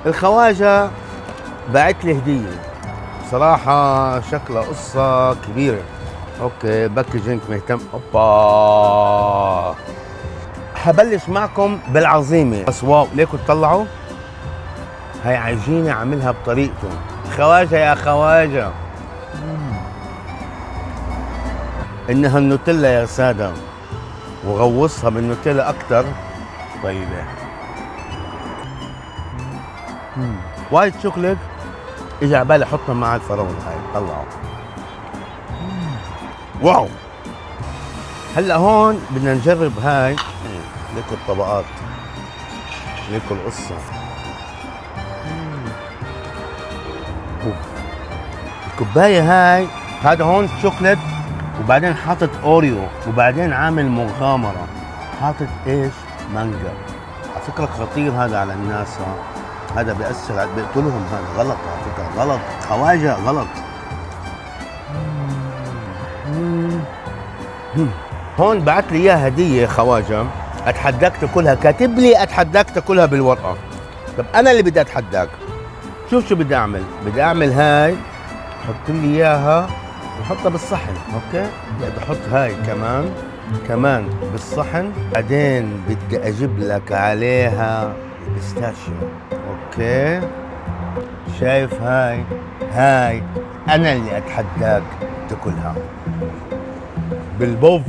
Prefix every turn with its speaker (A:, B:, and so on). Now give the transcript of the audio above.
A: الخواجة بعت لي هدية صراحة، شكلها قصة كبيرة. اوكي باكجينج مهتم. اوبا، حبلش معكم بالعظيمة بس واو. ليكوا تطلعوا هاي عجينة عاملها بطريقته خواجة يا خواجة. انها النوتيلا يا سادة، وغوصها بالنوتيلا اكتر. طيبة. وايت شوكليت. اجى على بالي احطها مع الفراولة هاي. طلعوا واو. هلا هون بدنا نجرب هاي. ليكوا الطبقات، ليكوا القصة. أوف. الكوباية هاي، هذا هون شوكليت، وبعدين حاطط اوريو، وبعدين عامل مغامرة حاطط ايش؟ مانجا. على فكرة خطير هذا على الناس، هذا بيأثر، بيقتلهم. هذا غلط على فكرة، غلط خواجة، غلط. هون بعت لي اياها هدية خواجة، اتحداك تاكلها. كاتب لي اتحداك تاكلها بالورقة. طب انا اللي بدي اتحداك. شوف شو بدي اعمل. بدي اعمل هاي، حط لي اياها وحطها بالصحن. اوكي، بدي احط هاي كمان بالصحن. بعدين بدي اجيب لك عليها بيستاشيو. اوكي، شايف هاي انا اللي اتحداك تاكلها بالبوف.